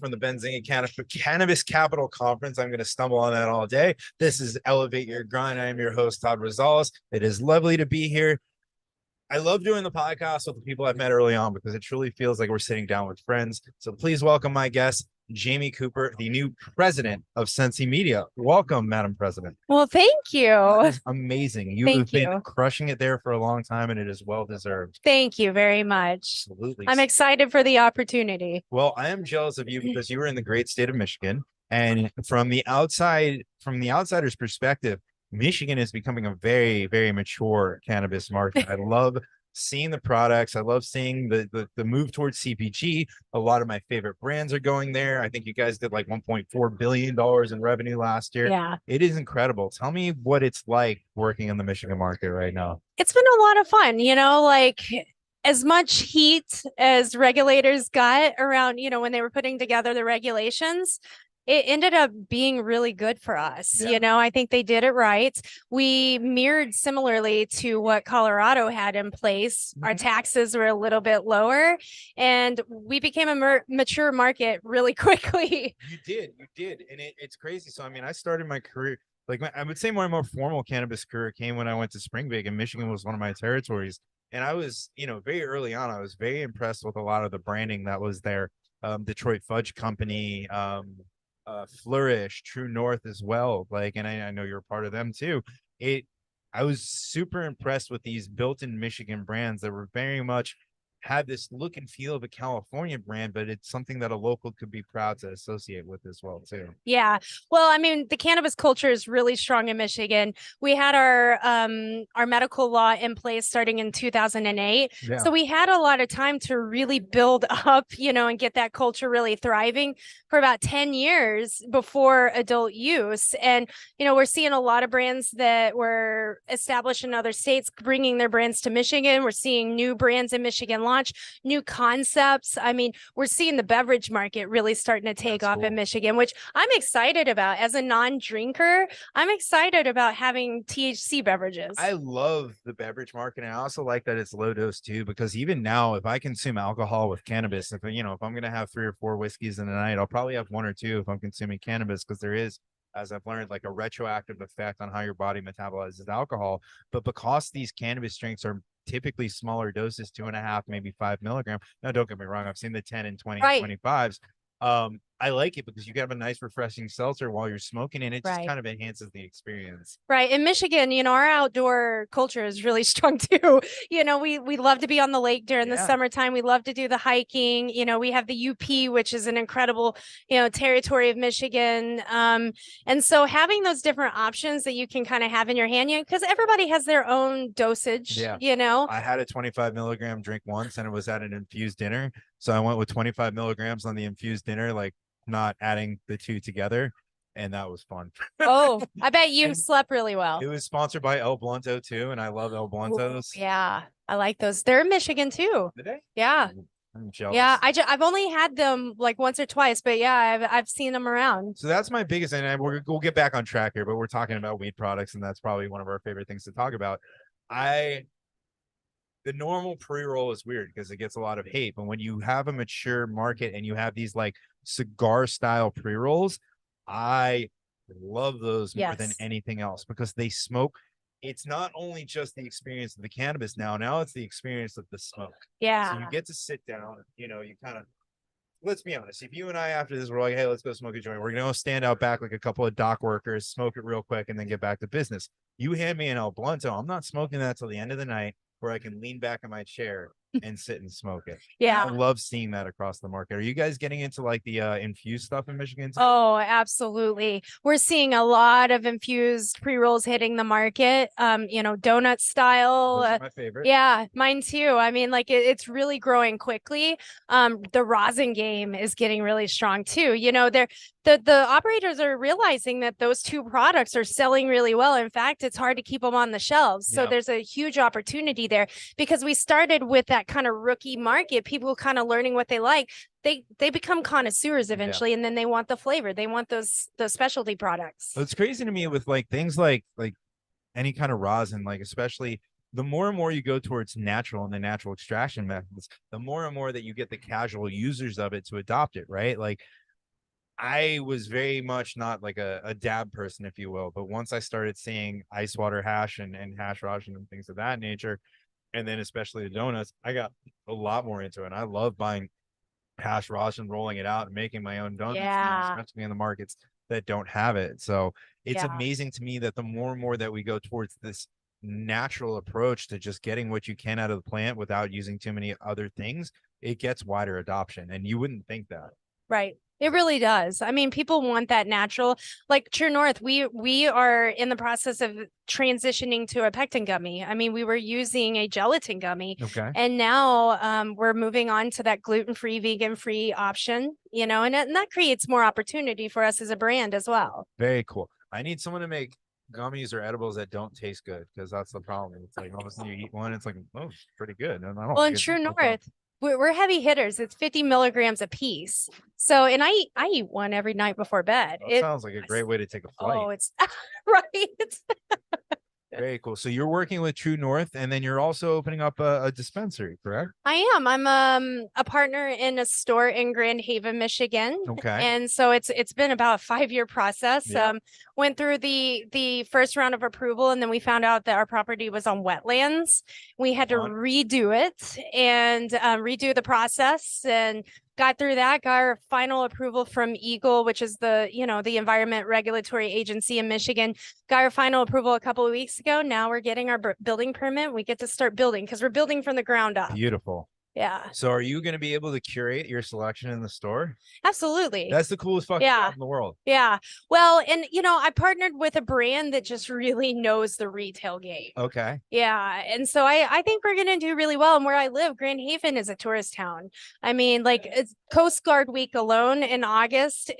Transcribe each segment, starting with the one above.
from the Benzinga Cannabis Capital Conference. I'm going to stumble on that all day. This is Elevate Your Grind. I am your host, Todd Rosales. It is lovely to be here. I love doing the podcast with the people I've met early on because it truly feels like we're sitting down with friends. So please welcome my guest, Jamie Cooper, the new president of Sensi Media. Welcome, Madam President. Well, thank you. Amazing. You Thank have been you. crushing it there for a long time, and it is well deserved. Thank you very much. Absolutely. I'm excited for the opportunity. Well, I am jealous of you because you were in the great state of Michigan, and from the outsider's perspective, Michigan is becoming a very, very mature cannabis market. I love seeing the products. I love seeing the move towards CPG. A lot of my favorite brands are going there. I think you guys did like $1.4 billion in revenue last year. Yeah. It is incredible. Tell me what it's like working in the Michigan market right now. It's been a lot of fun, like as much heat as regulators got around, when they were putting together the regulations. It ended up being really good for us. Yeah. I think they did it right. We mirrored similarly to what Colorado had in place. Our taxes were a little bit lower, and we became a mature market really quickly. You did. And it's crazy. So, I mean, I started my career, I would say my more formal cannabis career came when I went to Springvik, and Michigan was one of my territories. And I was, very early on, I was very impressed with a lot of the branding that was there. Detroit Fudge Company, Flourish, True North as well. And I know you're a part of them too. I was super impressed with these built-in Michigan brands that were very much had this look and feel of a California brand, but it's something that a local could be proud to associate with as well too. Yeah. Well, I mean, the cannabis culture is really strong in Michigan. We had our medical law in place starting in 2008. Yeah. So we had a lot of time to really build up, and get that culture really thriving for about 10 years before adult use. And, we're seeing a lot of brands that were established in other states bringing their brands to Michigan. We're seeing new brands in Michigan launch, new concepts. I mean, we're seeing the beverage market really starting to take off in Michigan, which I'm excited about. As a non-drinker, I'm excited about having THC beverages. I love the beverage market, and I also like that it's low dose too, because even now, if I consume alcohol with cannabis, if I'm going to have 3 or 4 whiskeys in a night, I'll probably have 1 or 2 if I'm consuming cannabis, because there is, as I've learned, like a retroactive effect on how your body metabolizes alcohol. But because these cannabis drinks are typically smaller doses, 2.5, maybe 5 milligrams. Now, don't get me wrong, I've seen the 10 and 20 and 25s. I like it because you have a nice refreshing seltzer while you're smoking, and it just kind of enhances the experience. Right. In Michigan, our outdoor culture is really strong too. We love to be on the lake during the summertime. We love to do the hiking. We have the UP, which is an incredible, territory of Michigan. And so having those different options that you can kind of have in your hand, because everybody has their own dosage, I had a 25 milligram drink once, and it was at an infused dinner. So I went with 25 milligrams on the infused dinner, not adding the 2 together, and that was fun. Oh, I bet you slept really well. It was sponsored by El Blunto too, and I love El Bluntos. Ooh, yeah, I like those. They're in Michigan too. Did they? Yeah. I'm jealous. Yeah, I've only had them like once or twice, but yeah, I've seen them around. So that's my biggest, and we'll get back on track here, but we're talking about weed products, and that's probably one of our favorite things to talk about. The normal pre-roll is weird because it gets a lot of hate, but when you have a mature market and you have these cigar style pre-rolls, I love those more than anything else, because they smoke. It's not only just the experience of the cannabis now it's the experience of the smoke. Yeah. So you get to sit down, you kind of, let's be honest, if you and I after this, we're like, hey, let's go smoke a joint, we're going to stand out back like a couple of dock workers, smoke it real quick, and then get back to business. You hand me an El Blunto, I'm not smoking that till the end of the night, where I can lean back in my chair and sit and smoke it. Yeah. I love seeing that across the market. Are you guys getting into the infused stuff in Michigan too? Oh, absolutely. We're seeing a lot of infused pre-rolls hitting the market. Donut style. Those are my favorite. Yeah, mine too. I mean, it's really growing quickly. The rosin game is getting really strong too. The operators are realizing that those 2 products are selling really well. In fact, it's hard to keep them on the shelves. So there's a huge opportunity there, because we started with that kind of rookie market, people kind of learning what they like. They become connoisseurs eventually, and then they want the flavor. They want those specialty products. Well, it's crazy to me with things like any kind of rosin, especially the more and more you go towards natural and the natural extraction methods, the more and more that you get the casual users of it to adopt it, right? I was very much not like a dab person, if you will. But once I started seeing ice water hash and hash rosin and things of that nature, and then especially the donuts, I got a lot more into it. And I love buying hash rosin, rolling it out, and making my own donuts now, Yeah. especially in the markets that don't have it. So it's Yeah. amazing to me that the more and more that we go towards this natural approach to just getting what you can out of the plant without using too many other things, it gets wider adoption. And you wouldn't think that. Right. It really does. I mean, people want that natural. Like True North, we are in the process of transitioning to a pectin gummy. I mean, we were using a gelatin gummy, Okay. and now we're moving on to that gluten-free, vegan-free option, you know, and that creates more opportunity for us as a brand as well. Very cool. I need someone to make gummies or edibles that don't taste good, because that's the problem. It's like all of a sudden you eat one, it's like, oh, it's pretty good. And I don't Well, like in it. True No problem. North, we're heavy hitters. It's 50 milligrams a piece. So, and I eat one every night before bed. That sounds like a great way to take a flight. Oh, it's right. Very cool. So you're working with True North, and then you're also opening up a dispensary, correct? I am. I'm a partner in a store in Grand Haven, Michigan. Okay. And so it's been about a 5-year process. Yeah. Went through the first round of approval, and then we found out that our property was on wetlands. We had to Fun. redo it and redo the process, and got through that, got our final approval from Eagle, which is the, you know, the environment regulatory agency in Michigan. Got our final approval a couple of weeks ago. Now we're getting our building permit. We get to start building because we're building from the ground up. Beautiful. Yeah, So are you going to be able to curate your selection in the store? absolutely. That's the coolest fucking Yeah. job in the world. Yeah. Well, and you know, I partnered with a brand that just really knows the retail game. Okay. Yeah. And so I think we're going to do really well. And where I live, Grand Haven is a tourist town. I mean, like it's Coast Guard week alone in August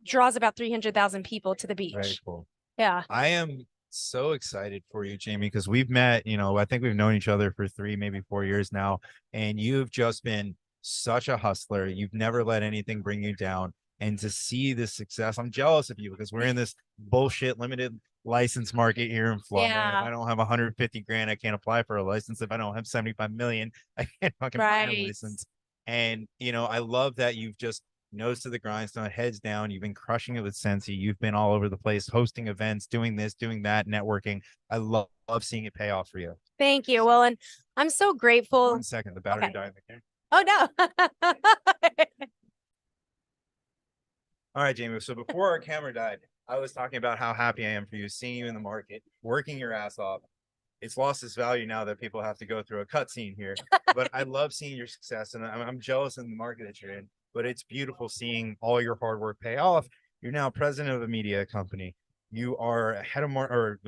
draws about 300,000 people to the beach. Very cool. Yeah. I am so excited for you, Jamie, because we've met, you know, I think we've known each other for 3, maybe 4 years now, and you've just been such a hustler. You've never let anything bring you down. And to see this success, I'm jealous of you, because we're in this bullshit limited license market here in Florida. Yeah. If I don't have 150 grand, I can't apply for a license. If I don't have 75 million, I can't fucking buy a Right. license. And, you know, I love that you've just nose to the grindstone, heads down. You've been crushing it with Sensi. You've been all over the place, hosting events, doing this, doing that, networking. I love seeing it pay off for you. Thank you. Well, and I'm so grateful. 1 second, the battery Okay. died in the camera. Oh, no. All right, Jamie. So before our camera died, I was talking about how happy I am for you, seeing you in the market, working your ass off. It's lost its value now that people have to go through a cutscene here. But I love seeing your success, and I'm jealous in the market that you're in. But it's beautiful seeing all your hard work pay off. You're now president of a media company. You are head of or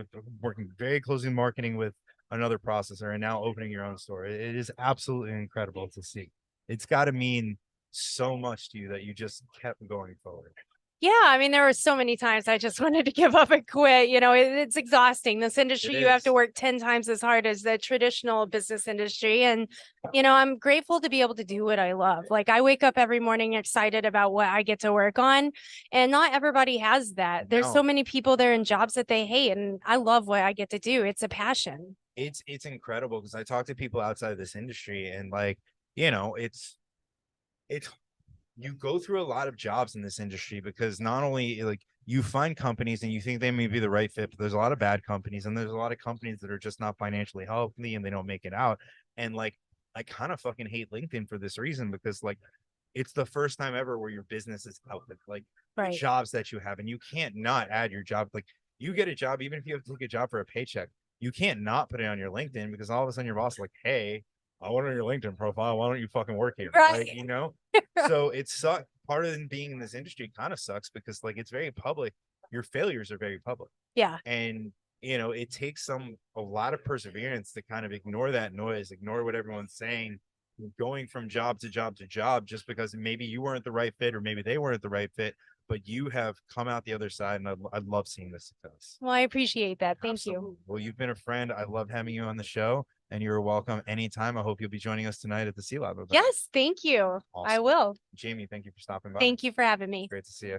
working very closely in marketing with another processor, and now opening your own store. It is absolutely incredible to see. It's got to mean so much to you that you just kept going forward. Yeah, I mean, there were so many times I just wanted to give up and quit. You know, it's exhausting. This industry, you have to work 10 times as hard as the traditional business industry. And, you know, I'm grateful to be able to do what I love. Like I wake up every morning excited about what I get to work on. And not everybody has that. There's so many people there in jobs that they hate. And I love what I get to do. It's a passion. It's incredible, because I talk to people outside of this industry, and like, you know, it's you go through a lot of jobs in this industry, because not only like you find companies and you think they may be the right fit, but there's a lot of bad companies, and there's a lot of companies that are just not financially healthy and they don't make it out. And like, I kind of fucking hate LinkedIn for this reason, because like it's the first time ever where your business is out with like the jobs that you have, and you can't not add your job. Like you get a job, even if you have to take a job for a paycheck, you can't not put it on your LinkedIn, because all of a sudden your boss is like, hey, I want on your LinkedIn profile. Why don't you fucking work here? Right. Like, you know? So it's part of being in this industry kind of sucks, because like it's very public. Your failures are very public. Yeah. And you know, it takes a lot of perseverance to kind of ignore that noise, ignore what everyone's saying, going from job to job to job, just because maybe you weren't the right fit, or maybe they weren't the right fit, but you have come out the other side, and I love seeing this success. Well, I appreciate that. Thank Absolutely. you. Well, you've been a friend. I love having you on the show, and you're welcome anytime. I hope you'll be joining us tonight at the C Lab event. Yes, thank you. Awesome. I will. Jamie, thank you for stopping by. Thank you for having me. Great to see you.